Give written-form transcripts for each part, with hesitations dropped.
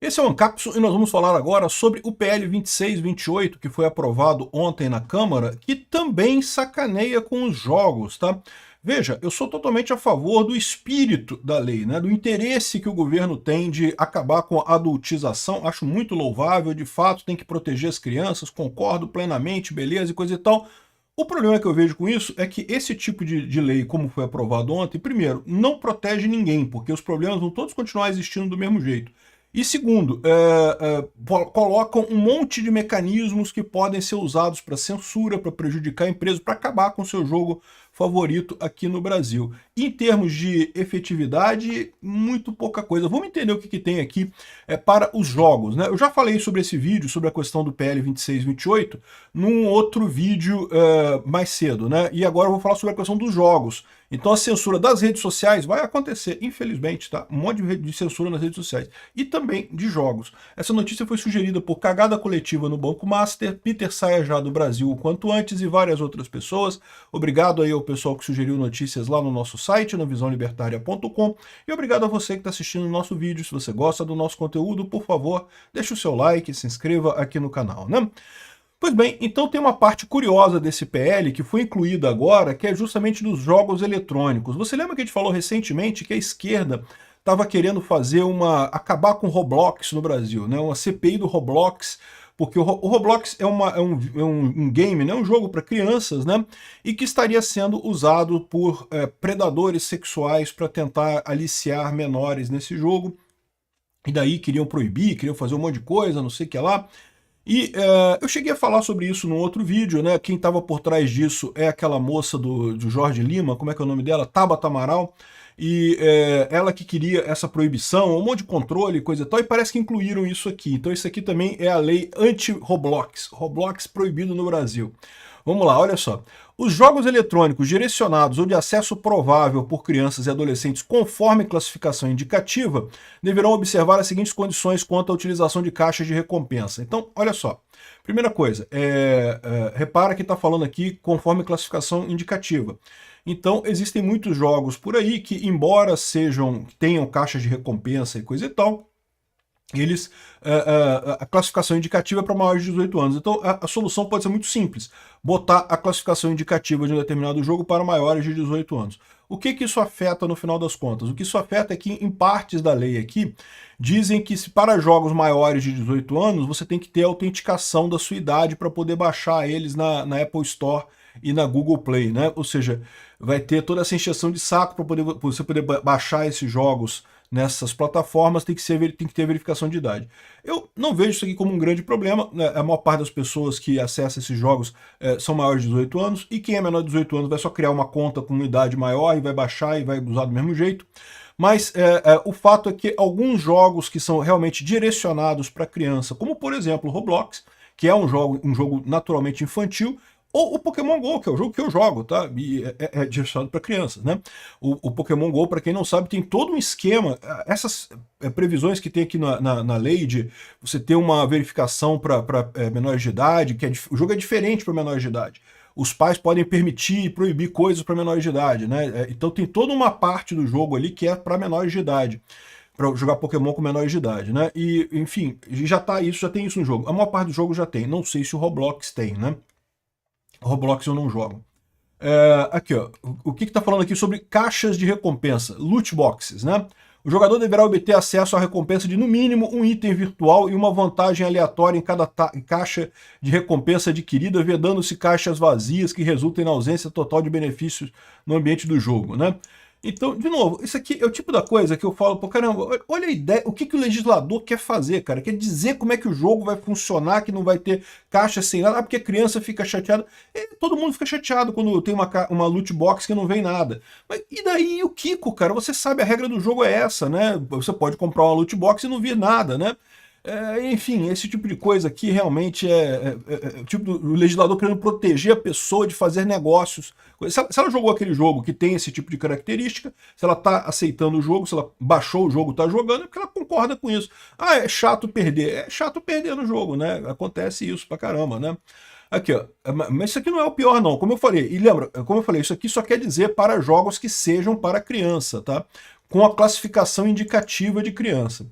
Esse é o Ancapso e nós vamos falar agora sobre o PL 2628, que foi aprovado ontem na Câmara, que também sacaneia com os jogos, tá? Veja, eu sou totalmente a favor do espírito da lei, né? Do interesse que o governo tem de acabar com a adultização, acho muito louvável, de fato tem que proteger as crianças, concordo plenamente, beleza e coisa e tal. O problema que eu vejo com isso é que esse tipo de lei, como foi aprovado ontem, primeiro, não protege ninguém, porque os problemas vão todos continuar existindo do mesmo jeito. E segundo, colocam um monte de mecanismos que podem ser usados para censura, para prejudicar a empresa, para acabar com o seu jogo favorito aqui no Brasil. Em termos de efetividade, muito pouca coisa. Vamos entender o que tem aqui para os jogos, né? Eu já falei sobre esse vídeo, sobre a questão do PL 2628, num outro vídeo mais cedo, né? E agora eu vou falar sobre a questão dos jogos. Então a censura das redes sociais vai acontecer, infelizmente, tá? Um monte de censura nas redes sociais. E também de jogos. Essa notícia foi sugerida por Cagada Coletiva no Banco Master, Peter saia já do Brasil o quanto antes e várias outras pessoas. Obrigado aí ao pessoal que sugeriu notícias lá no nosso site, na visãolibertaria.com. E obrigado a você que está assistindo o nosso vídeo. Se você gosta do nosso conteúdo, por favor, deixe o seu like, se inscreva aqui no canal, né? Pois bem, então tem uma parte curiosa desse PL que foi incluída agora, que é justamente dos jogos eletrônicos. Você lembra que a gente falou recentemente que a esquerda estava querendo acabar com o Roblox no Brasil, né? Uma CPI do Roblox, porque o Roblox é um game, né? Um jogo para crianças, né? E que estaria sendo usado por predadores sexuais para tentar aliciar menores nesse jogo. E daí queriam proibir, queriam fazer um monte de coisa, não sei o que lá. E eu cheguei a falar sobre isso num outro vídeo, né? Quem estava por trás disso é aquela moça do Jorge Lima, como é que é o nome dela? Tabata Amaral. E ela que queria essa proibição, um monte de controle, coisa e tal, e parece que incluíram isso aqui. Então isso aqui também é a lei anti-Roblox. Roblox proibido no Brasil. Vamos lá, olha só. Os jogos eletrônicos direcionados ou de acesso provável por crianças e adolescentes conforme classificação indicativa deverão observar as seguintes condições quanto à utilização de caixas de recompensa. Então, olha só. Primeira coisa, repara que está falando aqui conforme classificação indicativa. Então, existem muitos jogos por aí que, embora tenham caixas de recompensa e coisa e tal, a classificação indicativa é para maiores de 18 anos. Então a solução pode ser muito simples, botar a classificação indicativa de um determinado jogo para maiores de 18 anos. O que isso afeta no final das contas? O que isso afeta é que em partes da lei aqui, dizem que para jogos maiores de 18 anos, você tem que ter autenticação da sua idade para poder baixar eles na Apple Store e na Google Play, né? Ou seja, vai ter toda essa encheção de saco para você poder baixar esses jogos nessas plataformas, tem que ter verificação de idade. Eu não vejo isso aqui como um grande problema, né? A maior parte das pessoas que acessam esses jogos são maiores de 18 anos, e quem é menor de 18 anos vai só criar uma conta com uma idade maior e vai baixar e vai usar do mesmo jeito. Mas o fato é que alguns jogos que são realmente direcionados para criança, como por exemplo o Roblox, que é um jogo naturalmente infantil, ou o Pokémon GO, que é o jogo que eu jogo, tá? E é direcionado para crianças, né? O Pokémon GO, para quem não sabe, tem todo um esquema. Essas previsões que tem aqui na lei de você ter uma verificação para menores de idade, o jogo é diferente para menores de idade. Os pais podem permitir e proibir coisas para menores de idade, né? Então tem toda uma parte do jogo ali que é para menores de idade, para jogar Pokémon com menores de idade, né? E, enfim, já tem isso no jogo. A maior parte do jogo já tem. Não sei se o Roblox tem, né? Roblox eu não jogo. Aqui, ó, o que está falando aqui sobre caixas de recompensa, loot boxes, né? O jogador deverá obter acesso à recompensa de, no mínimo, um item virtual e uma vantagem aleatória em cada caixa de recompensa adquirida, vedando-se caixas vazias que resultem na ausência total de benefícios no ambiente do jogo, né? Então, de novo, isso aqui é o tipo da coisa que eu falo, pô, caramba, olha a ideia, o que o legislador quer fazer, cara? Quer dizer como é que o jogo vai funcionar, que não vai ter caixa sem nada, porque a criança fica chateada. Todo mundo fica chateado quando tem uma loot box que não vem nada. Mas e daí o Kiko, cara? Você sabe, a regra do jogo é essa, né? Você pode comprar uma loot box e não vir nada, né? Enfim, esse tipo de coisa aqui realmente é tipo do legislador querendo proteger a pessoa de fazer negócios. Se ela jogou aquele jogo que tem esse tipo de característica, se ela está aceitando o jogo, se ela baixou o jogo e está jogando, é porque ela concorda com isso. Ah, é chato perder. É chato perder no jogo, né? Acontece isso pra caramba, né? Aqui, ó. Mas isso aqui não é o pior, não. Como eu falei, e lembra, como eu falei, isso aqui só quer dizer para jogos que sejam para criança, tá? Com a classificação indicativa de criança.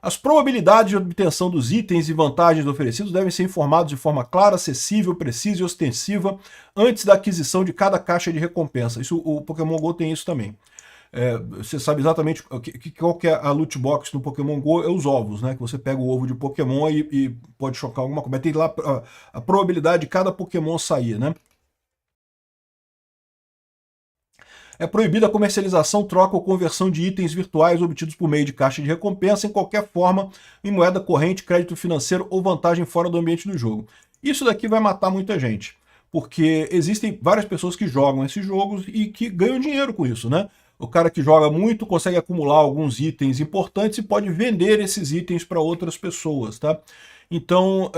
As probabilidades de obtenção dos itens e vantagens oferecidos devem ser informados de forma clara, acessível, precisa e ostensiva antes da aquisição de cada caixa de recompensa. Isso, o Pokémon GO tem isso também. Você sabe exatamente qual que é a loot box no Pokémon GO, é os ovos, né? Que você pega o ovo de Pokémon e pode chocar alguma coisa. Mas tem lá a probabilidade de cada Pokémon sair, né? É proibida a comercialização, troca ou conversão de itens virtuais obtidos por meio de caixa de recompensa em qualquer forma, em moeda corrente, crédito financeiro ou vantagem fora do ambiente do jogo. Isso daqui vai matar muita gente, porque existem várias pessoas que jogam esses jogos e que ganham dinheiro com isso, né? O cara que joga muito consegue acumular alguns itens importantes e pode vender esses itens para outras pessoas, tá? Então,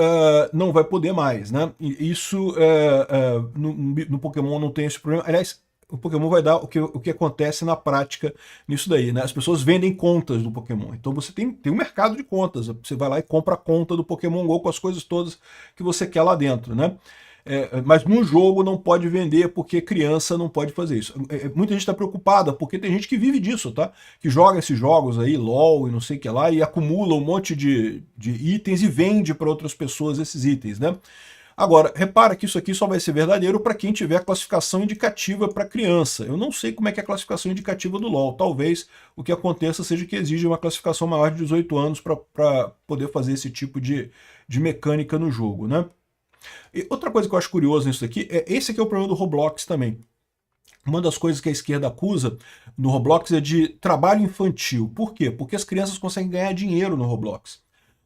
não vai poder mais, né? Isso, no Pokémon não tem esse problema. Aliás, o Pokémon vai dar o que acontece na prática nisso daí, né? As pessoas vendem contas do Pokémon. Então você tem um mercado de contas. Você vai lá e compra a conta do Pokémon GO com as coisas todas que você quer lá dentro, né? Mas no jogo não pode vender porque criança não pode fazer isso. Muita gente está preocupada porque tem gente que vive disso, tá? Que joga esses jogos aí, LOL e não sei o que lá, e acumula um monte de itens e vende para outras pessoas esses itens, né? Agora, repara que isso aqui só vai ser verdadeiro para quem tiver classificação indicativa para criança. Eu não sei como é que é a classificação indicativa do LoL. Talvez o que aconteça seja que exija uma classificação maior de 18 anos para poder fazer esse tipo de mecânica no jogo, né? E outra coisa que eu acho curioso nisso aqui, esse aqui é o problema do Roblox também. Uma das coisas que a esquerda acusa no Roblox é de trabalho infantil. Por quê? Porque as crianças conseguem ganhar dinheiro no Roblox.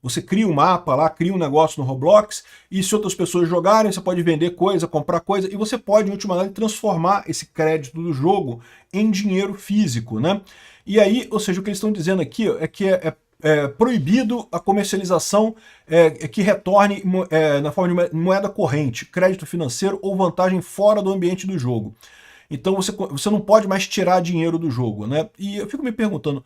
Você cria um mapa lá, cria um negócio no Roblox, e se outras pessoas jogarem, você pode vender coisa, comprar coisa, e você pode, em última análise, transformar esse crédito do jogo em dinheiro físico, né? E aí, ou seja, o que eles estão dizendo aqui é que é proibido a comercialização que retorne na forma de moeda corrente, crédito financeiro ou vantagem fora do ambiente do jogo. Então você não pode mais tirar dinheiro do jogo, né? E eu fico me perguntando,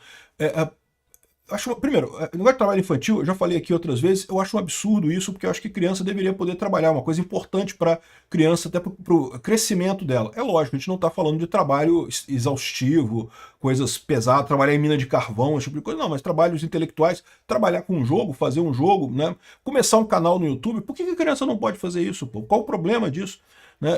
primeiro, no negócio de trabalho infantil, eu já falei aqui outras vezes, eu acho um absurdo isso, porque eu acho que criança deveria poder trabalhar, uma coisa importante para criança, até para o crescimento dela. É lógico, a gente não está falando de trabalho exaustivo, coisas pesadas, trabalhar em mina de carvão, esse tipo de coisa, não, mas trabalhos intelectuais, trabalhar com um jogo, fazer um jogo, né? Começar um canal no YouTube, por que a criança não pode fazer isso, pô? Qual o problema disso? Né?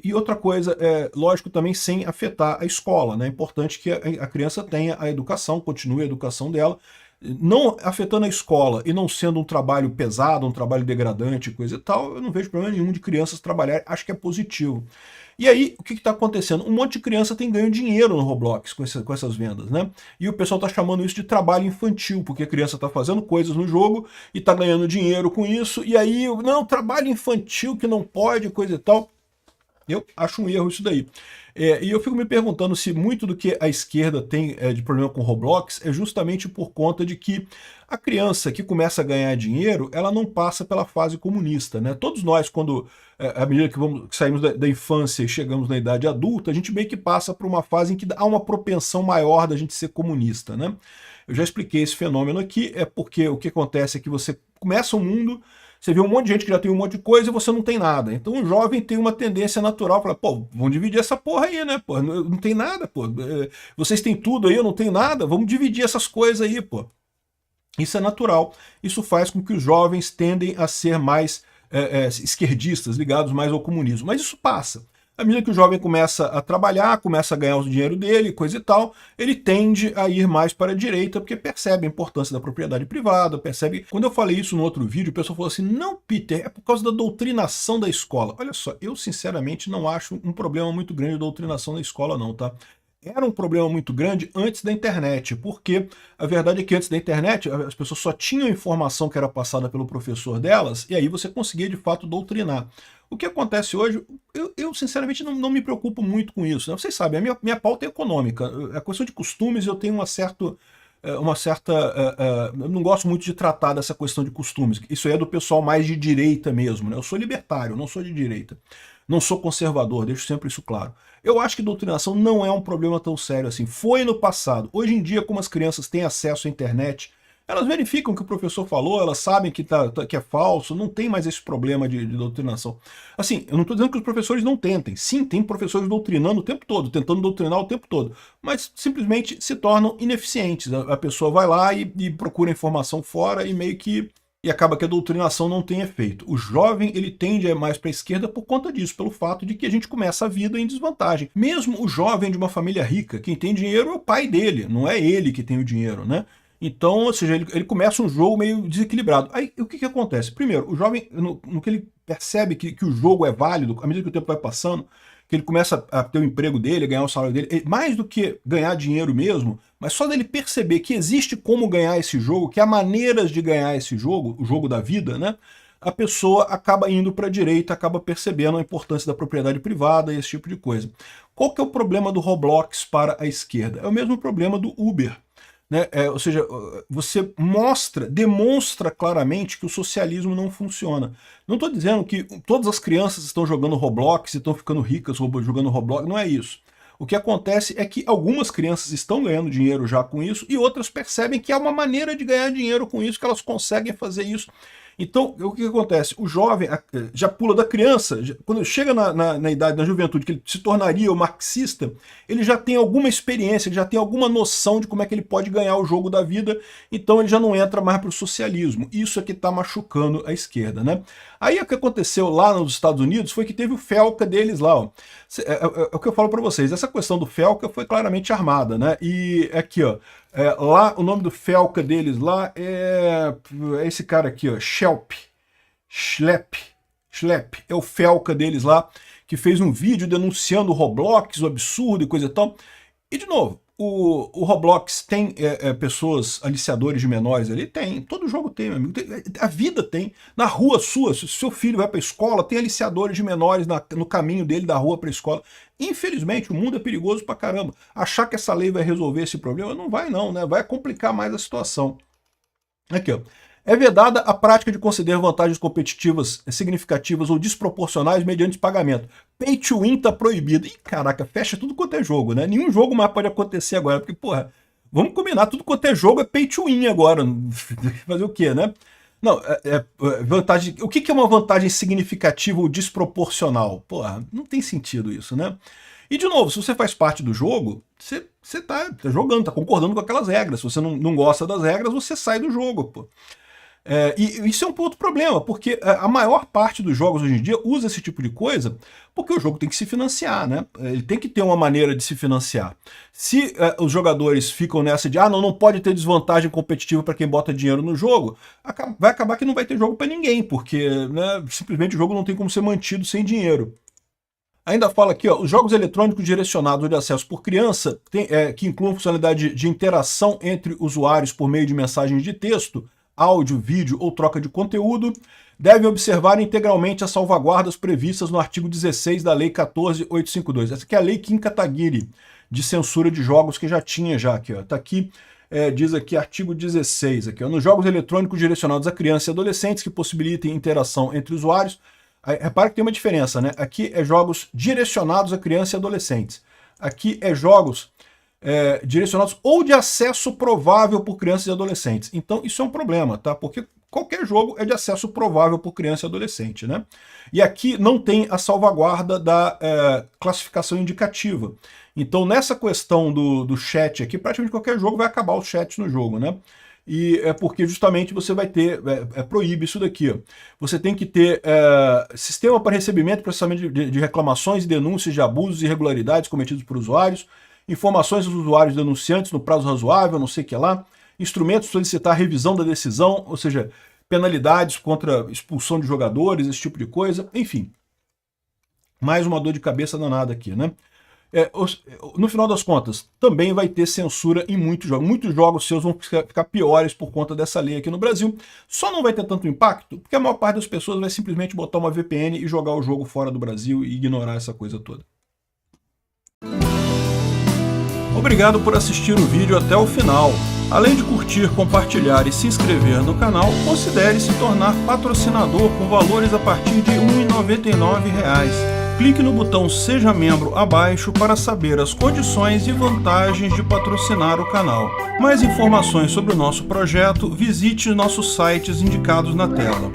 E outra coisa, lógico, também sem afetar a escola, né? É importante que a criança tenha a educação, continue a educação dela, não afetando a escola e não sendo um trabalho pesado, um trabalho degradante, coisa e tal, eu não vejo problema nenhum de crianças trabalharem, acho que é positivo. E aí, o que está acontecendo? Um monte de criança tem ganho dinheiro no Roblox com essas vendas, né? E o pessoal está chamando isso de trabalho infantil, porque a criança está fazendo coisas no jogo e está ganhando dinheiro com isso, e aí, não, trabalho infantil que não pode, coisa e tal. Eu acho um erro isso daí. E eu fico me perguntando se muito do que a esquerda tem de problema com o Roblox é justamente por conta de que a criança que começa a ganhar dinheiro, ela não passa pela fase comunista, né? Todos nós, quando, à medida que saímos da infância e chegamos na idade adulta, a gente meio que passa por uma fase em que há uma propensão maior da gente ser comunista, né? Eu já expliquei esse fenômeno aqui, é porque o que acontece é que você começa um mundo, você vê um monte de gente que já tem um monte de coisa e você não tem nada. Então o jovem tem uma tendência natural, fala, pô, vamos dividir essa porra aí, né, pô, não tem nada, pô, vocês têm tudo aí, eu não tenho nada, vamos dividir essas coisas aí, pô. Isso é natural, isso faz com que os jovens tendem a ser mais esquerdistas, ligados mais ao comunismo, mas isso passa. À medida que o jovem começa a trabalhar, começa a ganhar o dinheiro dele, coisa e tal, ele tende a ir mais para a direita, porque percebe a importância da propriedade privada, percebe... Quando eu falei isso no outro vídeo, o pessoal falou assim, não, Peter, é por causa da doutrinação da escola. Olha só, eu sinceramente não acho um problema muito grande a doutrinação da escola não, tá? Era um problema muito grande antes da internet, porque a verdade é que antes da internet as pessoas só tinham a informação que era passada pelo professor delas, e aí você conseguia de fato doutrinar. O que acontece hoje, eu sinceramente não me preocupo muito com isso, né? Vocês sabem, a minha pauta é econômica, a questão de costumes eu tenho eu não gosto muito de tratar dessa questão de costumes, isso é do pessoal mais de direita mesmo, né? Eu sou libertário, não sou de direita. Não sou conservador, deixo sempre isso claro. Eu acho que doutrinação não é um problema tão sério assim. Foi no passado. Hoje em dia, como as crianças têm acesso à internet elas verificam que o professor falou, elas sabem que é falso, não tem mais esse problema de doutrinação. Assim, eu não estou dizendo que os professores não tentem. Sim, tem professores doutrinando o tempo todo, tentando doutrinar o tempo todo, mas simplesmente se tornam ineficientes. A pessoa vai lá e procura informação fora e meio que... e acaba que a doutrinação não tem efeito. O jovem, ele tende mais para a esquerda por conta disso, pelo fato de que a gente começa a vida em desvantagem. Mesmo o jovem de uma família rica, quem tem dinheiro é o pai dele, não é ele que tem o dinheiro, né? Então, ou seja, ele começa um jogo meio desequilibrado. Aí, o que acontece? Primeiro, o jovem, no que ele percebe que o jogo é válido, à medida que o tempo vai passando, que ele começa a ter o emprego dele, a ganhar o salário dele, mais do que ganhar dinheiro mesmo, mas só dele perceber que existe como ganhar esse jogo, que há maneiras de ganhar esse jogo, o jogo da vida, né? A pessoa acaba indo para a direita, acaba percebendo a importância da propriedade privada e esse tipo de coisa. Qual que é o problema do Roblox para a esquerda? É o mesmo problema do Uber. Né? Ou seja, você demonstra claramente que o socialismo não funciona. Não estou dizendo que todas as crianças estão jogando Roblox e estão ficando ricas jogando Roblox, não é isso. O que acontece é que algumas crianças estão ganhando dinheiro já com isso e outras percebem que há uma maneira de ganhar dinheiro com isso, que elas conseguem fazer isso. Então, o que acontece? O jovem já pula da criança, quando chega na idade, na juventude, que ele se tornaria o marxista, ele já tem alguma experiência, ele já tem alguma noção de como é que ele pode ganhar o jogo da vida, então ele já não entra mais para o socialismo. Isso é que está machucando a esquerda, né? Aí o que aconteceu lá nos Estados Unidos foi que teve o Felca deles lá, ó. É o que eu falo para vocês, essa questão do Felca foi claramente armada, né? E aqui, ó, lá o nome do Felca deles lá é esse cara aqui, ó, Schlepp, é o Felca deles lá, que fez um vídeo denunciando o Roblox, o absurdo e coisa e tal. E de novo, o Roblox tem pessoas, aliciadores de menores ali? Tem, todo jogo tem, meu amigo. A vida tem. Na rua sua, se o seu filho vai para a escola, tem aliciadores de menores no caminho dele da rua para a escola. Infelizmente, o mundo é perigoso pra caramba. Achar que essa lei vai resolver esse problema, não vai não, né? Vai complicar mais a situação. Aqui, ó. É vedada a prática de conceder vantagens competitivas significativas ou desproporcionais mediante pagamento. Pay to win tá proibido. Ih, caraca, fecha tudo quanto é jogo, né? Nenhum jogo mais pode acontecer agora, porque, porra, vamos combinar, tudo quanto é jogo é pay to win agora. Fazer o quê, né? Não, vantagem. O que é uma vantagem significativa ou desproporcional? Porra, não tem sentido isso, né? E, de novo, se você faz parte do jogo, você tá jogando, tá concordando com aquelas regras. Se você não gosta das regras, você sai do jogo, pô. E isso é um outro problema, porque a maior parte dos jogos hoje em dia usa esse tipo de coisa porque o jogo tem que se financiar, né? Ele tem que ter uma maneira de se financiar. Se os jogadores ficam nessa de não pode ter desvantagem competitiva para quem bota dinheiro no jogo, vai acabar que não vai ter jogo para ninguém, porque né, simplesmente o jogo não tem como ser mantido sem dinheiro. Ainda fala aqui, ó, os jogos eletrônicos direcionados de acesso por criança, que incluem funcionalidade de interação entre usuários por meio de mensagens de texto, áudio, vídeo ou troca de conteúdo, devem observar integralmente as salvaguardas previstas no artigo 16 da Lei 14.852. Essa aqui é a Lei Kim Kataguiri, de censura de jogos, que já tinha aqui, ó. Tá aqui, diz aqui, artigo 16, aqui, ó, nos jogos eletrônicos direcionados a crianças e adolescentes que possibilitem interação entre usuários. Aí, repara que tem uma diferença, né? Aqui é jogos direcionados a crianças e adolescentes. Aqui é jogos direcionados ou de acesso provável por crianças e adolescentes. Então isso é um problema, tá? Porque qualquer jogo é de acesso provável por criança e adolescente, né? E aqui não tem a salvaguarda da classificação indicativa. Então nessa questão do chat aqui, praticamente qualquer jogo vai acabar o chat no jogo, né? E é porque justamente você vai ter, proíbe isso daqui, ó. Você tem que ter sistema para recebimento e processamento de reclamações e denúncias de abusos e irregularidades cometidos por usuários, informações dos usuários denunciantes no prazo razoável, não sei o que lá, instrumentos para solicitar revisão da decisão, ou seja, penalidades contra expulsão de jogadores, esse tipo de coisa, enfim. Mais uma dor de cabeça danada aqui, né? No final das contas, também vai ter censura em muitos jogos. Muitos jogos seus vão ficar piores por conta dessa lei aqui no Brasil. Só não vai ter tanto impacto, porque a maior parte das pessoas vai simplesmente botar uma VPN e jogar o jogo fora do Brasil e ignorar essa coisa toda. Obrigado por assistir o vídeo até o final. Além de curtir, compartilhar e se inscrever no canal, considere se tornar patrocinador com valores a partir de R$ 1,99. Clique no botão Seja Membro abaixo para saber as condições e vantagens de patrocinar o canal. Mais informações sobre o nosso projeto, visite nossos sites indicados na tela.